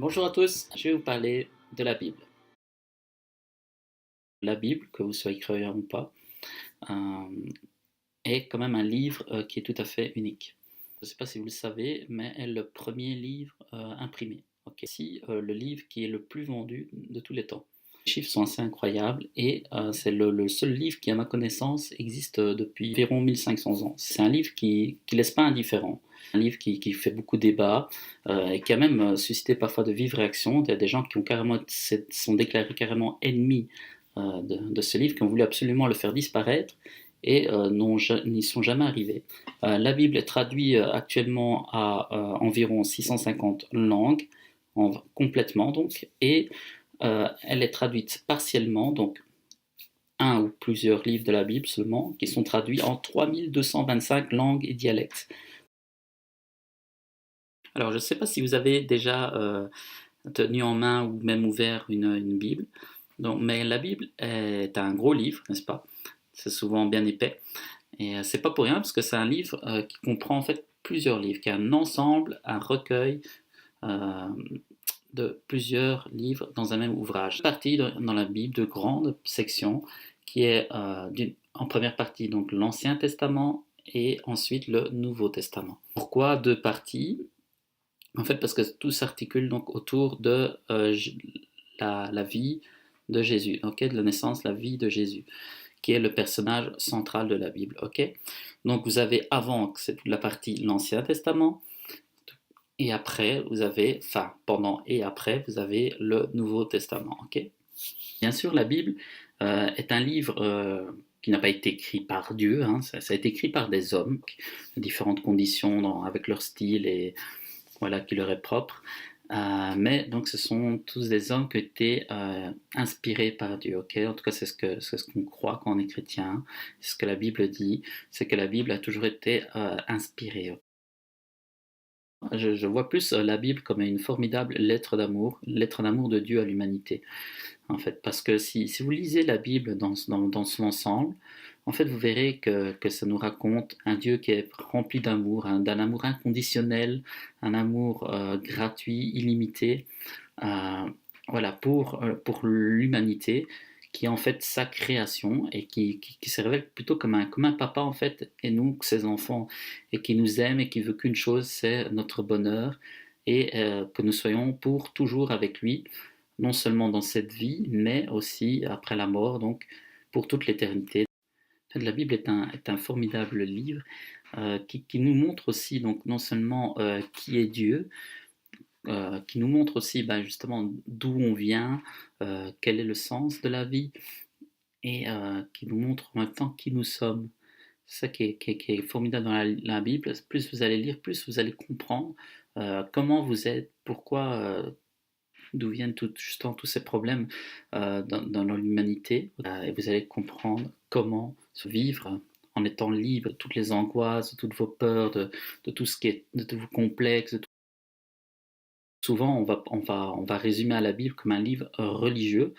Bonjour à tous, je vais vous parler de la Bible. La Bible, que vous soyez croyant ou pas, euh, est quand même un livre qui est tout à fait unique. Je ne sais pas si vous le savez, mais est le premier livre imprimé. Ok. Si le livre qui est le plus vendu de tous les temps. Les chiffres sont assez incroyables et c'est le seul livre qui, à ma connaissance, existe depuis environ 1500 ans. C'est un livre qui ne laisse pas indifférent. Un livre qui fait beaucoup de débats et qui a même suscité parfois de vives réactions. Il y a des gens qui ont sont déclarés carrément ennemis de ce livre, qui ont voulu absolument le faire disparaître et n'y sont jamais arrivés. La Bible est traduite actuellement à environ 650 langues, complètement donc, et elle est traduite partiellement, donc un ou plusieurs livres de la Bible seulement, qui sont traduits en 3225 langues et dialectes. Alors je ne sais pas si vous avez déjà tenu en main ou même ouvert une Bible, donc, mais la Bible est un gros livre, n'est-ce pas? C'est souvent bien épais. Et c'est pas pour rien parce que c'est un livre qui comprend en fait plusieurs livres, qui est un ensemble, un recueil euh, de plusieurs livres dans un même ouvrage. Une partie dans la Bible de grandes sections qui est en première partie donc l'Ancien Testament et ensuite le Nouveau Testament. Pourquoi deux parties? En fait parce que tout s'articule donc autour de la vie de Jésus, okay, de la naissance, la vie de Jésus, qui est le personnage central de la Bible. Okay, donc vous avez avant, c'est toute la partie l'Ancien Testament, et après, vous avez, enfin, pendant et après, vous avez le Nouveau Testament. Okay, bien sûr, la Bible est un livre qui n'a pas été écrit par Dieu, hein, ça a été écrit par des hommes, différentes conditions avec leur style et voilà, qui leur est propre. Mais donc ce sont tous des hommes qui ont été inspirés par Dieu. Okay, en tout cas, c'est ce qu'on croit quand on est chrétien. C'est ce que la Bible dit. C'est que la Bible a toujours été inspirée. Je vois plus la Bible comme une formidable lettre d'amour de Dieu à l'humanité, en fait. Parce que si vous lisez la Bible dans son ensemble, en fait, vous verrez que ça nous raconte un Dieu qui est rempli d'amour, d'un amour inconditionnel, un amour gratuit, illimité, euh, voilà, pour l'humanité, qui est en fait sa création et qui se révèle plutôt comme un papa en fait, et nous, ses enfants, et qui nous aime et qui veut qu'une chose, c'est notre bonheur et que nous soyons pour toujours avec lui, non seulement dans cette vie, mais aussi après la mort, donc pour toute l'éternité. La Bible est un formidable livre qui nous montre aussi donc non seulement qui est Dieu, qui nous montre aussi justement d'où on vient, quel est le sens de la vie, et qui nous montre en même temps qui nous sommes. C'est ça qui est formidable dans la Bible. Plus vous allez lire, plus vous allez comprendre comment vous êtes, pourquoi, d'où viennent justement tous ces problèmes dans l'humanité. Et vous allez comprendre comment se vivre en étant libre de toutes les angoisses, de toutes vos peurs, de tout ce qui est de tous vos complexes. Souvent, on va résumer à la Bible comme un livre religieux,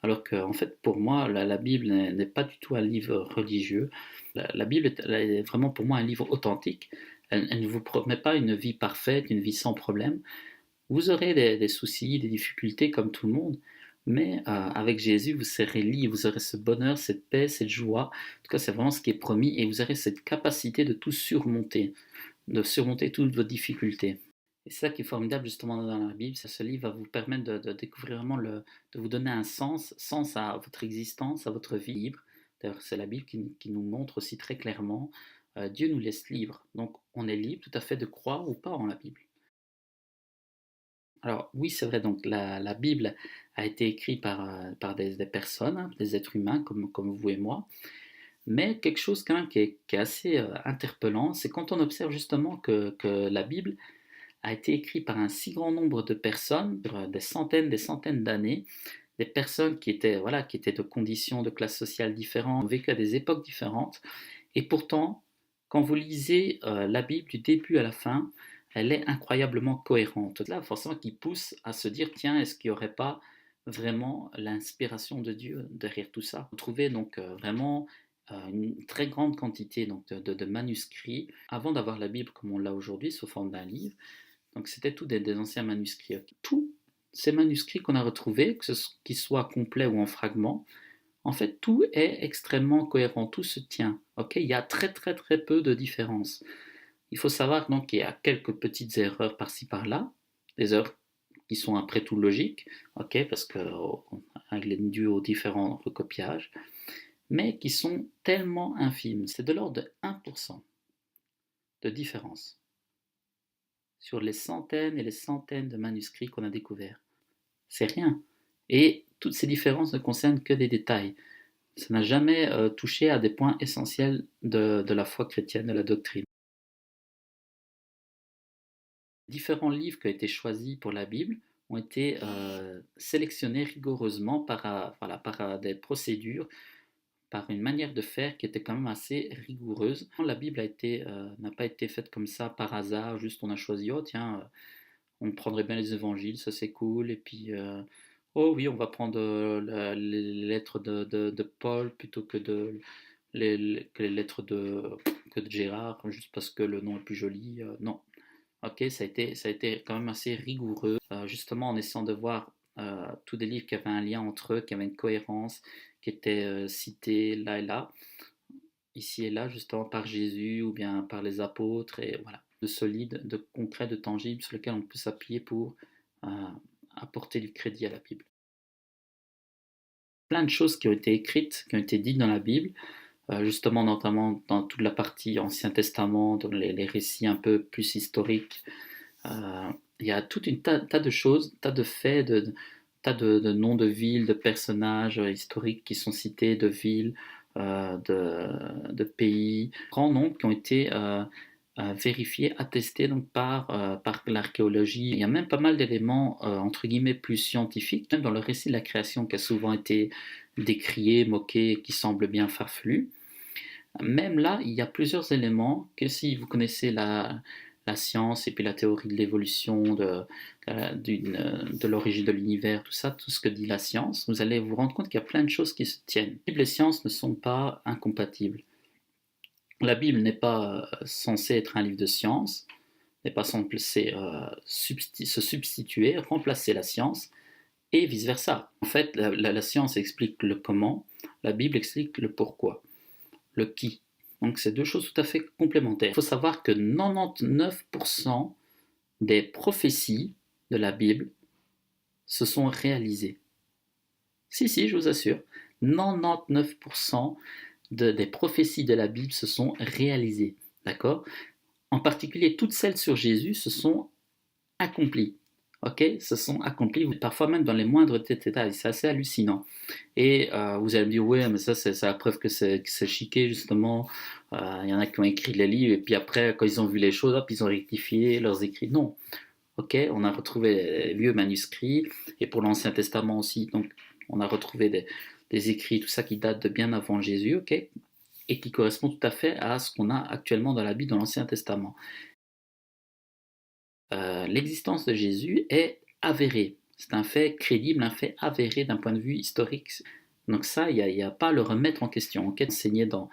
alors que, en fait, pour moi, la Bible n'est pas du tout un livre religieux. La Bible elle est vraiment pour moi un livre authentique. Elle ne vous promet pas une vie parfaite, une vie sans problème. Vous aurez des soucis, des difficultés comme tout le monde, mais avec Jésus, vous serez libre, vous aurez ce bonheur, cette paix, cette joie. En tout cas, c'est vraiment ce qui est promis, et vous aurez cette capacité de tout surmonter, de surmonter toutes vos difficultés. Et c'est ça qui est formidable justement dans la Bible, c'est ce livre va vous permettre de découvrir vraiment, de vous donner un sens à votre existence, à votre vie libre. D'ailleurs, c'est la Bible qui nous montre aussi très clairement, Dieu nous laisse libres. Donc on est libre tout à fait de croire ou pas en la Bible. Alors oui, c'est vrai, donc la Bible a été écrite par des personnes, hein, des êtres humains comme vous et moi, mais quelque chose quand même qui est assez interpellant, c'est quand on observe justement que la Bible a été écrite par un si grand nombre de personnes, sur des centaines d'années, des personnes qui étaient, voilà, qui étaient de conditions, de classes sociales différentes, ont vécu à des époques différentes, et pourtant, quand vous lisez la Bible du début à la fin, elle est incroyablement cohérente. Là, forcément, qui pousse à se dire, tiens, est-ce qu'il n'y aurait pas vraiment l'inspiration de Dieu derrière tout ça? Vous trouvez donc vraiment une très grande quantité donc, de manuscrits avant d'avoir la Bible comme on l'a aujourd'hui, sous forme d'un livre. Donc c'était tout des anciens manuscrits. Tout ces manuscrits qu'on a retrouvés, qu'ils soient complets ou en fragments, en fait, tout est extrêmement cohérent, tout se tient. Ok, il y a très très très peu de différences. Il faut savoir donc qu'il y a quelques petites erreurs par-ci par-là, des erreurs qui sont après tout logiques, ok, parce que elle est due aux différents recopiages, mais qui sont tellement infimes. C'est de l'ordre de 1% de différence sur les centaines et les centaines de manuscrits qu'on a découverts. C'est rien. Et toutes ces différences ne concernent que des détails. Ça n'a jamais touché à des points essentiels de la foi chrétienne, de la doctrine. Différents livres qui ont été choisis pour la Bible ont été sélectionnés rigoureusement par des procédures, par une manière de faire qui était quand même assez rigoureuse. La Bible n'a pas été faite comme ça par hasard, juste on a choisi, oh tiens, on prendrait bien les évangiles, ça c'est cool, et puis oh oui, on va prendre les lettres de Paul plutôt que les lettres que de Gérard, juste parce que le nom est plus joli. Non, ok, ça a été quand même assez rigoureux, justement en essayant de voir tous des livres qui avaient un lien entre eux, qui avaient une cohérence, qui étaient cités là et là, ici et là, justement par Jésus ou bien par les apôtres, et voilà, de solide, de concret, de tangible sur lequel on peut s'appuyer pour euh, apporter du crédit à la Bible. Plein de choses qui ont été écrites, qui ont été dites dans la Bible, justement notamment dans toute la partie Ancien Testament, dans les récits un peu plus historiques. Il y a tout un tas de choses, tas de faits, de noms de villes, de personnages historiques qui sont cités, de villes, de pays, grands noms qui ont été vérifiés, attestés donc par l'archéologie. Il y a même pas mal d'éléments entre guillemets plus scientifiques, même dans le récit de la création qui a souvent été décrié, moqué, qui semble bien farfelu. Même là, il y a plusieurs éléments que si vous connaissez la science et puis la théorie de l'évolution, de l'origine de l'univers, tout ça, tout ce que dit la science, vous allez vous rendre compte qu'il y a plein de choses qui se tiennent. La Bible et science ne sont pas incompatibles. La Bible n'est pas censée être un livre de science, n'est pas censée se substituer, remplacer la science, et vice-versa. En fait, la science explique le comment, la Bible explique le pourquoi, le qui. Donc c'est deux choses tout à fait complémentaires. Il faut savoir que 99% des prophéties de la Bible se sont réalisées. Si, je vous assure, 99% des prophéties de la Bible se sont réalisées. D'accord? En particulier, toutes celles sur Jésus se sont accomplies. Ok, se sont accomplis, parfois même dans les moindres détails, c'est assez hallucinant. Et vous allez me dire, ouais, mais ça, c'est la preuve que c'est chiqué, justement. Il y en a qui ont écrit les livres, et puis après, quand ils ont vu les choses, hop, ils ont rectifié leurs écrits. Non, ok, on a retrouvé les vieux manuscrits, et pour l'Ancien Testament aussi, donc on a retrouvé des écrits, tout ça qui date de bien avant Jésus, ok, et qui correspond tout à fait à ce qu'on a actuellement dans la Bible, dans l'Ancien Testament. L'existence de Jésus est avérée. C'est un fait crédible, un fait avéré d'un point de vue historique. Donc ça, il n'y a pas à le remettre en question. Okay, enseigné dans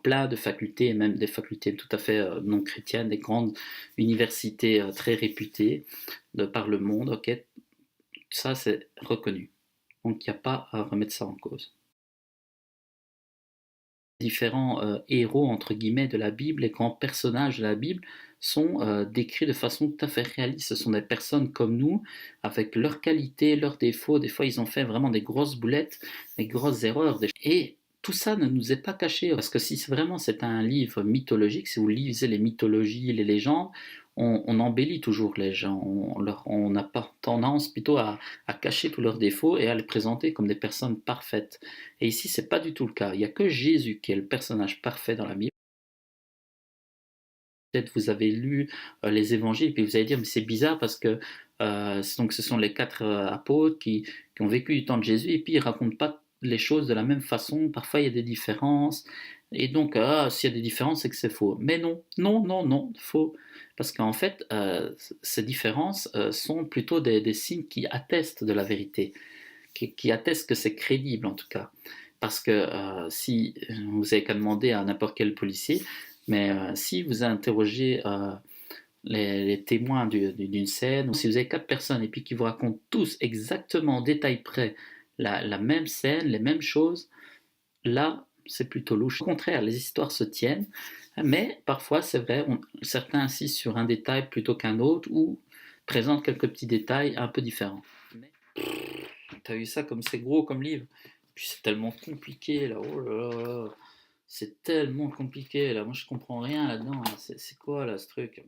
plein de facultés, et même des facultés tout à fait non chrétiennes, des grandes universités très réputées par le monde. Okay, ça, c'est reconnu. Donc il n'y a pas à remettre ça en cause. Différents héros entre guillemets de la Bible, les grands personnages de la Bible sont décrits de façon tout à fait réaliste. Ce sont des personnes comme nous, avec leurs qualités, leurs défauts. Des fois, ils ont fait vraiment des grosses boulettes, des grosses erreurs. Et tout ça ne nous est pas caché, parce que si vraiment c'est un livre mythologique, si vous lisez les mythologies, les légendes, on embellit toujours les gens, on a pas tendance plutôt à cacher tous leurs défauts et à les présenter comme des personnes parfaites. Et ici, c'est pas du tout le cas. Il n'y a que Jésus qui est le personnage parfait dans la Bible. Peut-être vous avez lu les évangiles et puis vous allez dire mais c'est bizarre parce que donc ce sont les quatre apôtres qui ont vécu du temps de Jésus et puis ils racontent pas les choses de la même façon. Parfois il y a des différences et donc s'il y a des différences c'est que c'est faux. Mais non, non, non, non, faux. Parce qu'en fait ces différences sont plutôt des signes qui attestent de la vérité, qui attestent que c'est crédible en tout cas. Parce que si vous avez qu'à demander à n'importe quel policier, mais si vous interrogez les témoins d'une scène, ou si vous avez 4 personnes et puis qui vous racontent tous exactement, détail près, la même scène, les mêmes choses, là, c'est plutôt louche. Au contraire, les histoires se tiennent, mais parfois, c'est vrai, certains insistent sur un détail plutôt qu'un autre, ou présentent quelques petits détails un peu différents. Mais, t'as vu ça comme c'est gros comme livre? Puis c'est tellement compliqué là, oh là là, c'est tellement compliqué là, moi je comprends rien là-dedans, là. C'est quoi là ce truc?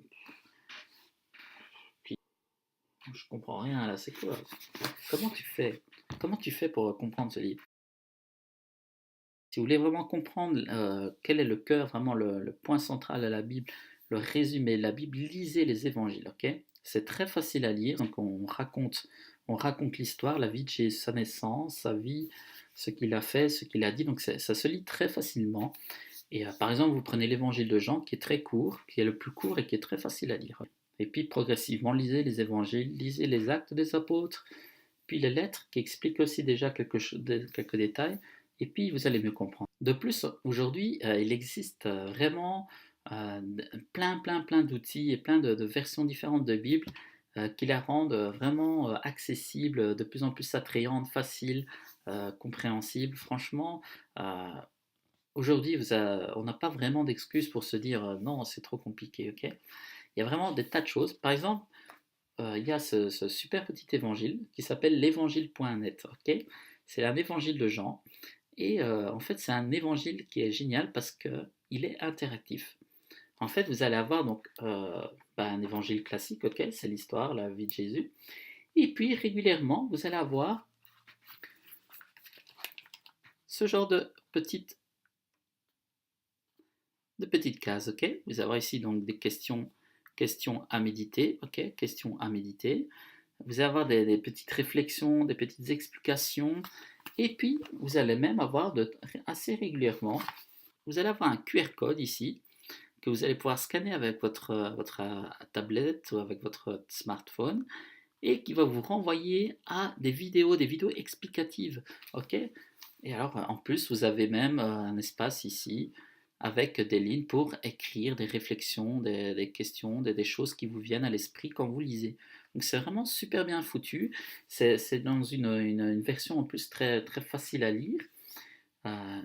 Puis, je comprends rien là, c'est quoi? Comment tu fais? Comment tu fais pour comprendre ce livre? Si vous voulez vraiment comprendre quel est le cœur, vraiment le point central de la Bible, le résumé de la Bible, lisez les évangiles, ok? C'est très facile à lire, donc on raconte l'histoire, la vie de Jésus, sa naissance, sa vie, ce qu'il a fait, ce qu'il a dit, donc ça se lit très facilement. Et par exemple, vous prenez l'évangile de Jean, qui est très court, qui est le plus court et qui est très facile à lire. Et puis progressivement, lisez les évangiles, lisez les actes des apôtres, puis les lettres qui expliquent aussi déjà quelques détails, et puis vous allez mieux comprendre. De plus, aujourd'hui, il existe vraiment plein d'outils et plein de versions différentes de Bible qui la rendent vraiment accessible, de plus en plus attrayante, facile, compréhensible. Franchement, aujourd'hui, on n'a pas vraiment d'excuses pour se dire non, c'est trop compliqué, ok? Il y a vraiment des tas de choses. Par exemple, il y a ce super petit évangile qui s'appelle l'évangile.net, ok? C'est un évangile de Jean, et en fait, c'est un évangile qui est génial parce qu'il est interactif. En fait, vous allez avoir donc un évangile classique, ok? C'est l'histoire, la vie de Jésus. Et puis, régulièrement, vous allez avoir ce genre de petites cases, ok? Vous allez avoir ici donc des questions à méditer, ok? Questions à méditer. Vous allez avoir des petites réflexions, des petites explications, et puis vous allez même avoir assez régulièrement, vous allez avoir un QR code ici que vous allez pouvoir scanner avec votre tablette ou avec votre smartphone, et qui va vous renvoyer à des vidéos explicatives, ok? Et alors en plus vous avez même un espace ici avec des lignes pour écrire des réflexions, des questions, des choses qui vous viennent à l'esprit quand vous lisez. Donc c'est vraiment super bien foutu, c'est dans une version en plus très, très facile à lire,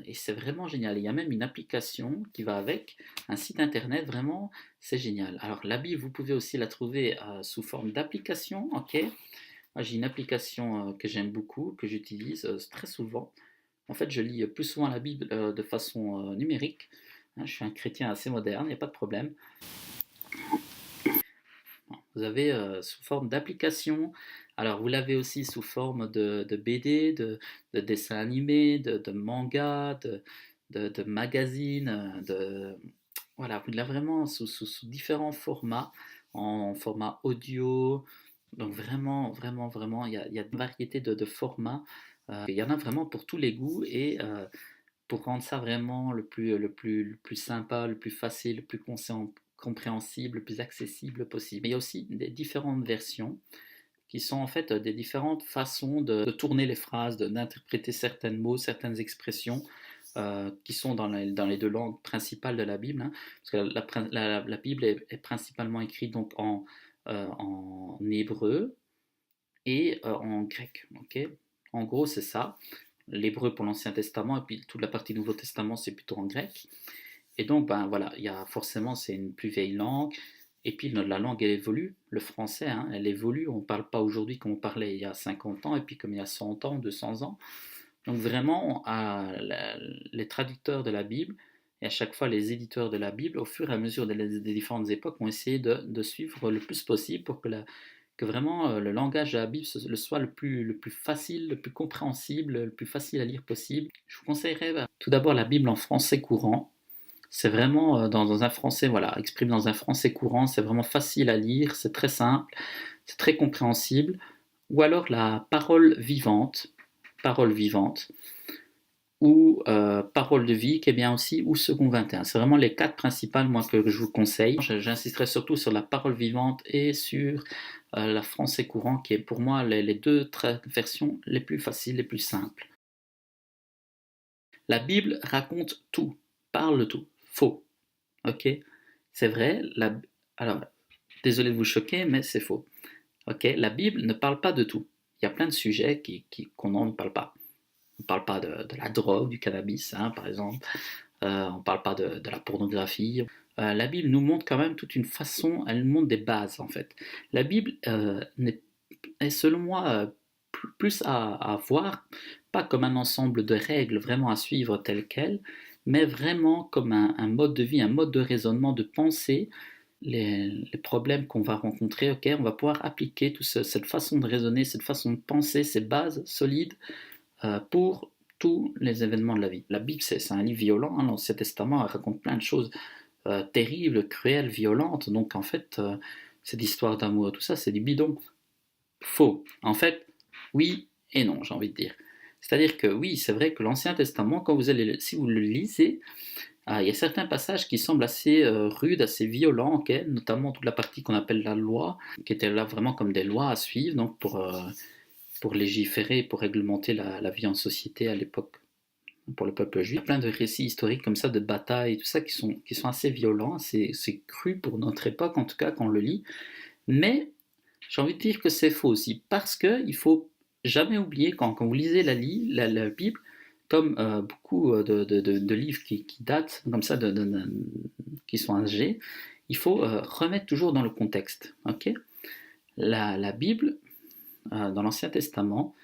et c'est vraiment génial. Il y a même une application qui va avec, un site internet, vraiment c'est génial. Alors la Bible, vous pouvez aussi la trouver sous forme d'application, ok? Moi j'ai une application que j'aime beaucoup, que j'utilise très souvent. En fait, je lis plus souvent la Bible de façon numérique. Hein, je suis un chrétien assez moderne, il n'y a pas de problème. Vous avez sous forme d'application. Alors, vous l'avez aussi sous forme de BD, de dessins animés, de manga, de magazines, voilà, vous l'avez vraiment sous différents formats, en format audio. Donc, vraiment, vraiment, vraiment, il y a une variété de formats. Il y en a vraiment pour tous les goûts, et pour rendre ça vraiment le plus sympa, le plus facile, le plus compréhensible, le plus accessible possible. Mais il y a aussi des différentes versions qui sont en fait des différentes façons de tourner les phrases, d'interpréter certains mots, certaines expressions qui sont dans les deux langues principales de la Bible, hein, parce que la Bible est principalement écrite donc en hébreu et en grec. Ok, en gros, c'est ça. L'hébreu pour l'Ancien Testament, et puis toute la partie Nouveau Testament, c'est plutôt en grec. Et donc, ben voilà, il y a forcément, c'est une plus vieille langue. Et puis la langue, elle évolue. Le français, hein, elle évolue. On ne parle pas aujourd'hui comme on parlait il y a 50 ans, et puis comme il y a 100 ans, 200 ans. Donc vraiment, les traducteurs de la Bible, et à chaque fois les éditeurs de la Bible, au fur et à mesure des différentes époques, ont essayé de suivre le plus possible pour que vraiment le langage de la Bible soit le plus facile, le plus compréhensible, le plus facile à lire possible. Je vous conseillerais tout d'abord la Bible en français courant. C'est vraiment dans un français, voilà, exprimé dans un français courant, c'est vraiment facile à lire, c'est très simple, c'est très compréhensible. Ou alors la parole vivante, ou Parole de vie, qui est bien aussi, ou Second 21. C'est vraiment les 4 principales, moi, que je vous conseille. J'insisterai surtout sur la parole vivante et sur la français courant, qui est pour moi les deux versions les plus faciles, les plus simples. La Bible raconte tout, parle de tout. Faux. Ok? C'est vrai. Alors, Désolé de vous choquer, mais c'est faux. Ok, la Bible ne parle pas de tout. Il y a plein de sujets qu'on n'en parle pas. On ne parle pas de la drogue, du cannabis, hein, par exemple. On ne parle pas de la pornographie. La Bible nous montre quand même toute une façon, elle nous montre des bases en fait. La Bible est selon moi plus à voir, pas comme un ensemble de règles vraiment à suivre telles quelles, mais vraiment comme un mode de vie, un mode de raisonnement, de pensée. Les problèmes qu'on va rencontrer, ok, on va pouvoir appliquer cette façon de raisonner, cette façon de penser, ces bases solides pour tous les événements de la vie. La Bible, c'est un livre violent, hein, l'Ancien Testament raconte plein de choses terribles, cruelles, violentes, donc en fait, cette histoire d'amour, tout ça, c'est du bidon. Faux. En fait, oui et non, j'ai envie de dire. C'est-à-dire que oui, c'est vrai que l'Ancien Testament, quand vous allez, si vous le lisez, il y a certains passages qui semblent assez rudes, assez violents, okay, notamment toute la partie qu'on appelle la loi, qui était là vraiment comme des lois à suivre, donc pour légiférer, pour réglementer la vie en société à l'époque pour le peuple juif. Il y a plein de récits historiques comme ça, de batailles, tout ça, qui sont assez violents, c'est cru pour notre époque, en tout cas, quand on le lit. Mais j'ai envie de dire que c'est faux aussi, parce qu'il ne faut jamais oublier, quand vous lisez la Bible, comme beaucoup de livres qui datent, comme ça, qui sont âgés, il faut remettre toujours dans le contexte. Okay, la Bible, dans l'Ancien Testament,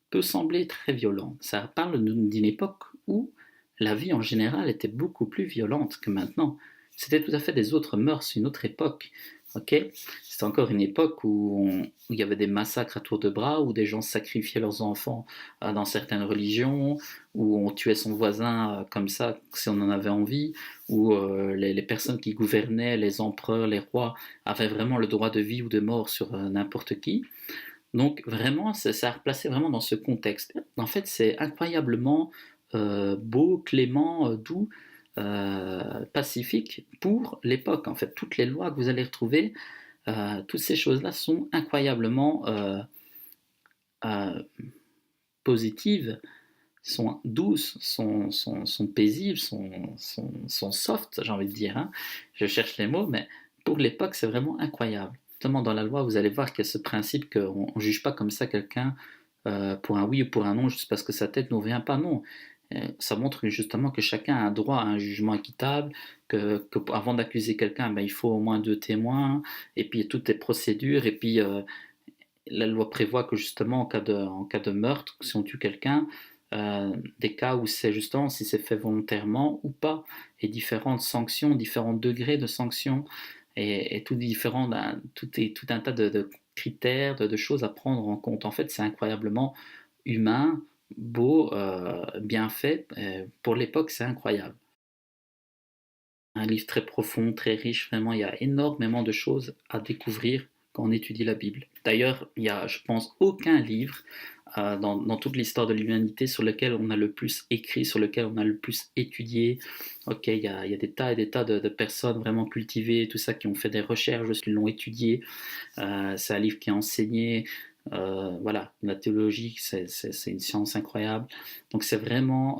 peut sembler très violent. Ça parle d'une époque où la vie en général était beaucoup plus violente que maintenant. C'était tout à fait des autres mœurs, une autre époque. Okay, c'était encore une époque où il y avait des massacres à tour de bras, où des gens sacrifiaient leurs enfants dans certaines religions, où on tuait son voisin comme ça si on en avait envie, où les personnes qui gouvernaient, les empereurs, les rois, avaient vraiment le droit de vie ou de mort sur n'importe qui. Donc vraiment, ça a replacé vraiment dans ce contexte. En fait, c'est incroyablement beau, clément, doux, pacifique pour l'époque. En fait, toutes les lois que vous allez retrouver, toutes ces choses-là sont incroyablement euh, positives, sont douces, sont paisibles, sont soft, j'ai envie de dire. Hein. Je cherche les mots, mais pour l'époque, c'est vraiment incroyable. Justement, dans la loi, vous allez voir qu'il y a ce principe qu'on ne juge pas comme ça quelqu'un pour un oui ou pour un non, juste parce que sa tête ne nous revient pas. Non. Ça montre justement que chacun a un droit à un jugement équitable, que avant d'accuser quelqu'un, ben, il faut au moins 2 témoins, et puis toutes les procédures, et puis la loi prévoit que justement en cas de meurtre, si on tue quelqu'un, des cas où c'est justement si c'est fait volontairement ou pas, et différentes sanctions, différents degrés de sanctions, et tout différent, tout un tas de critères, de choses à prendre en compte. En fait, c'est incroyablement humain, beau, bien fait. Pour l'époque, c'est incroyable. Un livre très profond, très riche, vraiment, il y a énormément de choses à découvrir quand on étudie la Bible. D'ailleurs, il n'y a, je pense, aucun livre dans toute l'histoire de l'humanité sur lequel on a le plus écrit, sur lequel on a le plus étudié. Ok, il y a des tas et des tas de personnes vraiment cultivées, tout ça, qui ont fait des recherches, qui l'ont étudié. C'est un livre qui est enseigné. Voilà, la théologie, c'est une science incroyable. Donc c'est vraiment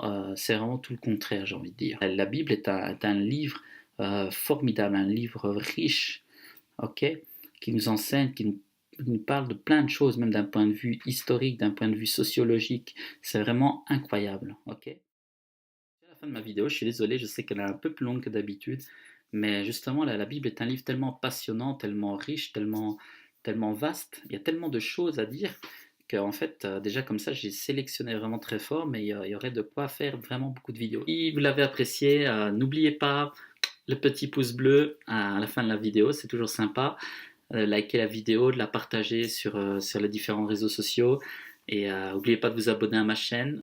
tout le contraire, j'ai envie de dire. La Bible est un livre formidable, un livre riche, ok, qui nous enseigne, qui nous parle de plein de choses, même d'un point de vue historique, d'un point de vue sociologique. C'est vraiment incroyable, ok. C'est la fin de ma vidéo, je suis désolé, je sais qu'elle est un peu plus longue que d'habitude, mais justement, la Bible est un livre tellement passionnant, tellement riche, tellement vaste, il y a tellement de choses à dire qu'en fait, déjà comme ça, j'ai sélectionné vraiment très fort, mais il y aurait de quoi faire vraiment beaucoup de vidéos. Si vous l'avez apprécié, n'oubliez pas le petit pouce bleu à la fin de la vidéo, c'est toujours sympa. Likez la vidéo, de la partager sur les différents réseaux sociaux, et n'oubliez pas de vous abonner à ma chaîne.